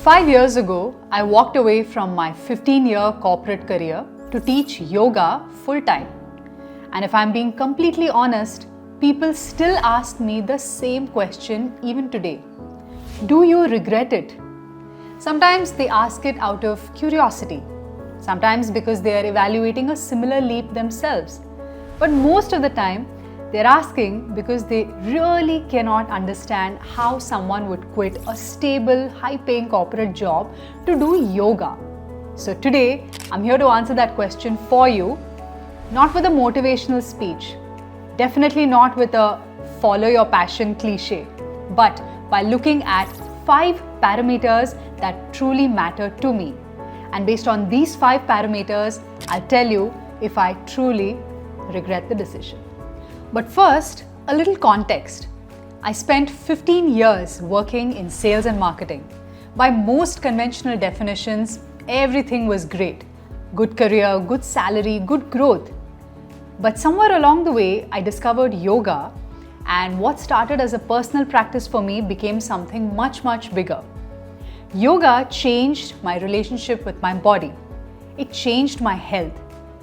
5 years ago, I walked away from my 15-year corporate career to teach yoga full-time. And if I'm being completely honest, people still ask me the same question even today. Do you regret it? Sometimes they ask it out of curiosity. Sometimes because they are evaluating a similar leap themselves. But most of the time, they're asking because they really cannot understand how someone would quit a stable, high-paying corporate job to do yoga. So today, I'm here to answer that question for you, not with a motivational speech, definitely not with a follow your passion cliche, but by looking at 5 parameters that truly matter to me. And based on these 5 parameters, I'll tell you if I truly regret the decision. But first, a little context. I spent 15 years working in sales and marketing. By most conventional definitions, everything was great. Good career, good salary, good growth. But somewhere along the way, I discovered yoga, and what started as a personal practice for me became something much, much bigger. Yoga changed my relationship with my body. It changed my health.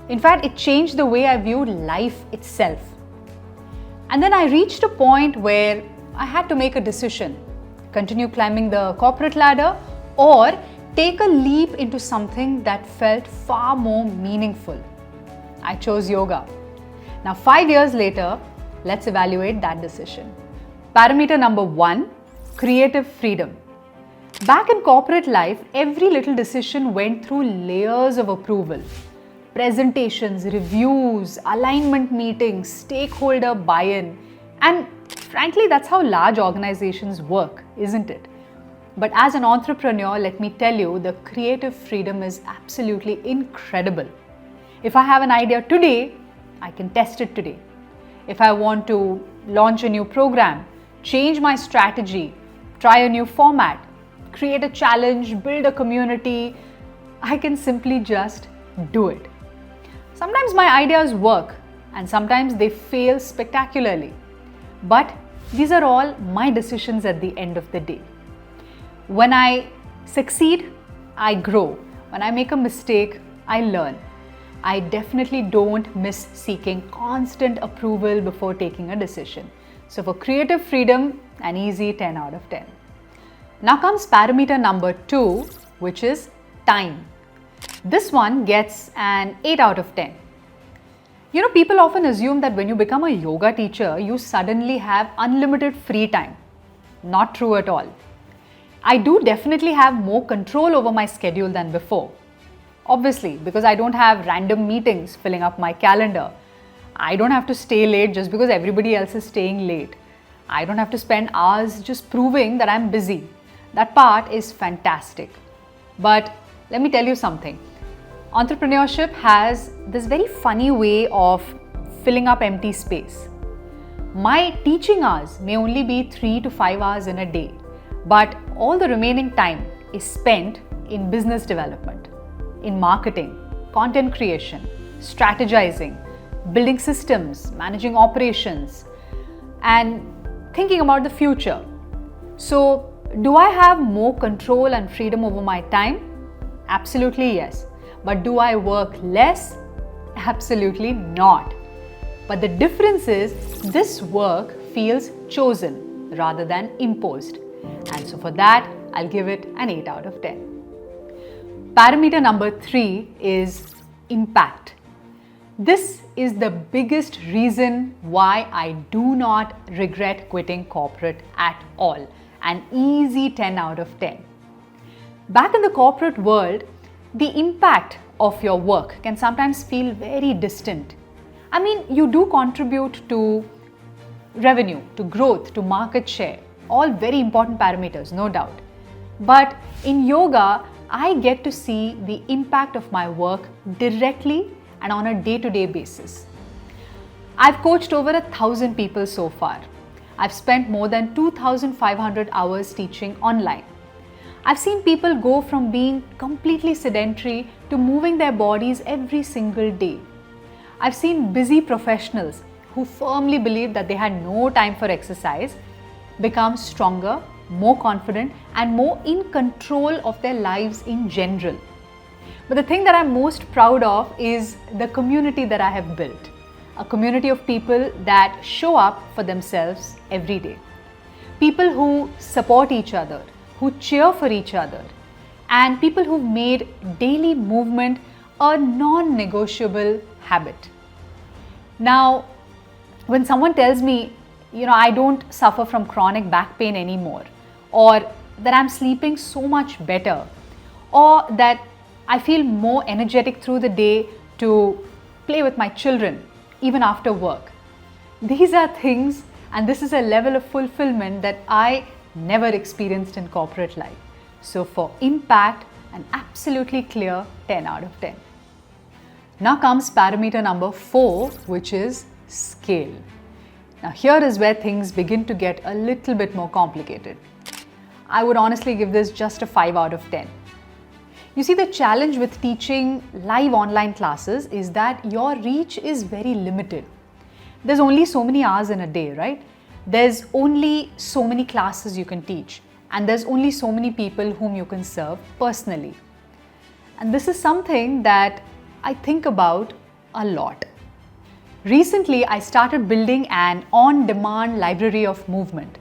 In fact, it changed the way I viewed life itself. And then I reached a point where I had to make a decision. Continue climbing the corporate ladder or take a leap into something that felt far more meaningful. I chose yoga. Now 5 years later, let's evaluate that decision. Parameter number 1, creative freedom. Back in corporate life, every little decision went through layers of approval. Presentations, reviews, alignment meetings, stakeholder buy-in. And frankly, that's how large organizations work, isn't it? But as an entrepreneur, let me tell you, the creative freedom is absolutely incredible. If I have an idea today, I can test it today. If I want to launch a new program, change my strategy, try a new format, create a challenge, build a community, I can simply just do it. Sometimes my ideas work and sometimes they fail spectacularly. But these are all my decisions at the end of the day. When I succeed, I grow. When I make a mistake, I learn. I definitely don't miss seeking constant approval before taking a decision. So for creative freedom, an easy 10 out of 10. Now comes parameter number 2, which is time. This one gets an 8 out of 10. You know, people often assume that when you become a yoga teacher, you suddenly have unlimited free time. Not true at all. I do definitely have more control over my schedule than before. Obviously, because I don't have random meetings filling up my calendar. I don't have to stay late just because everybody else is staying late. I don't have to spend hours just proving that I'm busy. That part is fantastic. But let me tell you something. Entrepreneurship has this very funny way of filling up empty space. My teaching hours may only be 3 to 5 hours in a day, but all the remaining time is spent in business development, in marketing, content creation, strategizing, building systems, managing operations, and thinking about the future. So, do I have more control and freedom over my time? Absolutely yes. But do I work less? Absolutely not. But the difference is this work feels chosen rather than imposed. And so for that, I'll give it an 8 out of 10. Parameter number 3 is impact. This is the biggest reason why I do not regret quitting corporate at all. An easy 10 out of 10. Back in the corporate world, the impact of your work can sometimes feel very distant. I mean, you do contribute to revenue, to growth, to market share, all very important parameters, no doubt. But in yoga, I get to see the impact of my work directly and on a day-to-day basis. I've coached over 1,000 people so far. I've spent more than 2,500 hours teaching online. I've seen people go from being completely sedentary to moving their bodies every single day. I've seen busy professionals who firmly believed that they had no time for exercise become stronger, more confident, and more in control of their lives in general. But the thing that I'm most proud of is the community that I have built. A community of people that show up for themselves every day. People who support each other, who cheer for each other, and people who've made daily movement a non-negotiable habit. Now, when someone tells me, I don't suffer from chronic back pain anymore, or that I'm sleeping so much better, or that I feel more energetic through the day to play with my children, even after work. These are things, and this is a level of fulfillment that I never experienced in corporate life. So for impact, an absolutely clear 10 out of 10. Now comes parameter number 4, which is scale. Now here is where things begin to get a little bit more complicated. I would honestly give this just a 5 out of 10. You see, the challenge with teaching live online classes is that your reach is very limited. There's only so many hours in a day, right? There's only so many classes you can teach, and there's only so many people whom you can serve personally. And this is something that I think about a lot. Recently, I started building an on-demand library of movement.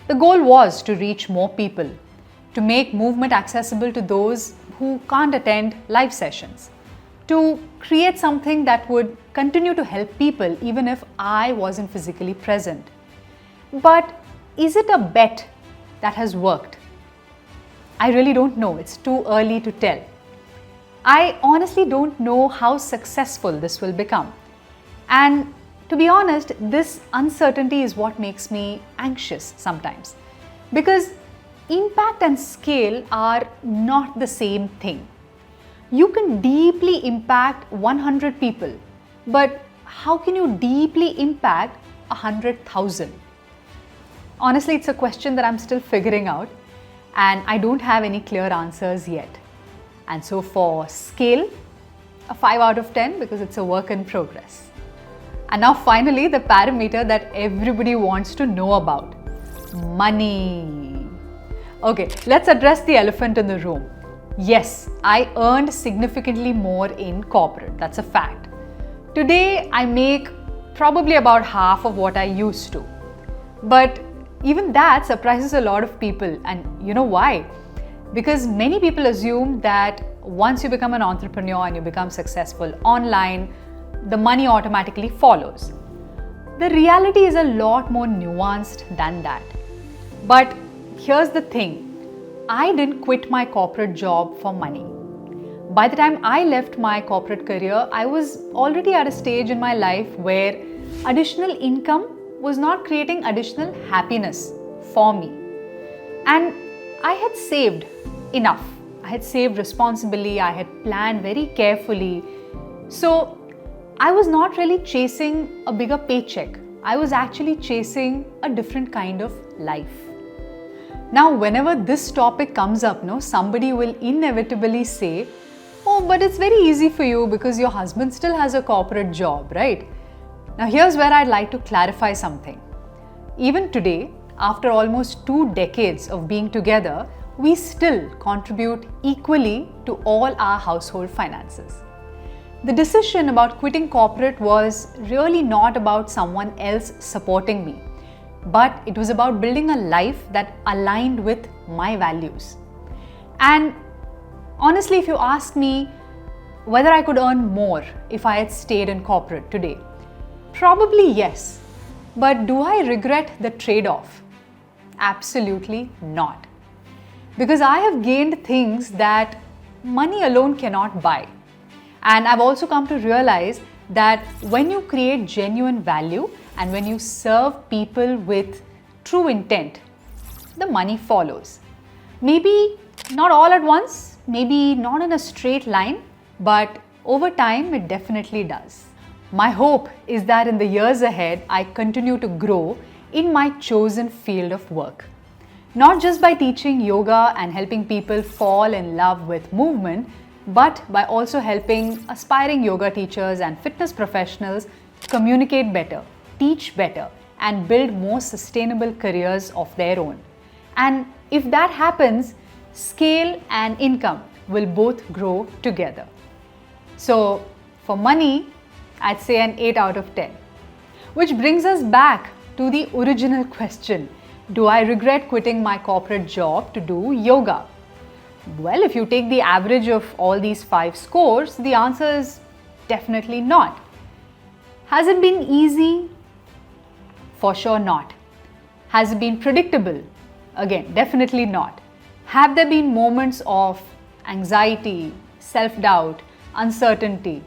The goal was to reach more people, to make movement accessible to those who can't attend live sessions, to create something that would continue to help people even if I wasn't physically present. But is it a bet that has worked? I really don't know. It's too early to tell. I honestly don't know how successful this will become. And to be honest, this uncertainty is what makes me anxious sometimes, because impact and scale are not the same thing. You can deeply impact 100 people, but how can you deeply impact 100,000? Honestly, it's a question that I'm still figuring out, and I don't have any clear answers yet. And so for scale, a 5 out of 10 because it's a work in progress. And now finally, the parameter that everybody wants to know about: money. Okay, let's address the elephant in the room. Yes, I earned significantly more in corporate. That's a fact. Today, I make probably about half of what I used to. But even that surprises a lot of people. And you know why? Because many people assume that once you become an entrepreneur and you become successful online, the money automatically follows. The reality is a lot more nuanced than that. But here's the thing. I didn't quit my corporate job for money. By the time I left my corporate career, I was already at a stage in my life where additional income was not creating additional happiness for me. And I had saved enough. I had saved responsibly. I had planned very carefully. So I was not really chasing a bigger paycheck. I was actually chasing a different kind of life. Now, whenever this topic comes up, somebody will inevitably say, "Oh, but it's very easy for you because your husband still has a corporate job, right?" Now, here's where I'd like to clarify something. Even today, after almost 2 decades of being together, we still contribute equally to all our household finances. The decision about quitting corporate was really not about someone else supporting me, but it was about building a life that aligned with my values. And honestly, if you ask me whether I could earn more if I had stayed in corporate today, probably yes. But do I regret the trade-off? Absolutely not. Because I have gained things that money alone cannot buy. And I've also come to realize that when you create genuine value and when you serve people with true intent, the money follows. Maybe not all at once, maybe not in a straight line, but over time it definitely does. My hope is that in the years ahead, I continue to grow in my chosen field of work. Not just by teaching yoga and helping people fall in love with movement, but by also helping aspiring yoga teachers and fitness professionals communicate better, teach better, and build more sustainable careers of their own. And if that happens, scale and income will both grow together. So for money, I'd say an 8 out of 10. Which brings us back to the original question. Do I regret quitting my corporate job to do yoga? Well, if you take the average of all these 5 scores, the answer is definitely not. Has it been easy? For sure not. Has it been predictable? Again, definitely not. Have there been moments of anxiety, self-doubt, uncertainty?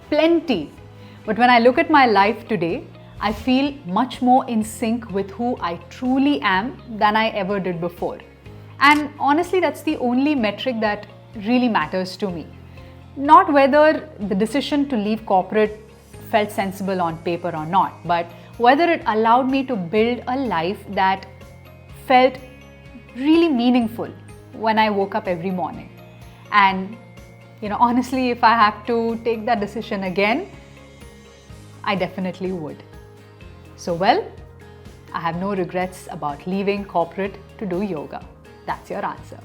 Plenty. But when I look at my life today, I feel much more in sync with who I truly am than I ever did before. And honestly, that's the only metric that really matters to me. Not whether the decision to leave corporate felt sensible on paper or not, but whether it allowed me to build a life that felt really meaningful when I woke up every morning. And honestly, if I have to take that decision again, I definitely would. So well, I have no regrets about leaving corporate to do yoga. That's your answer.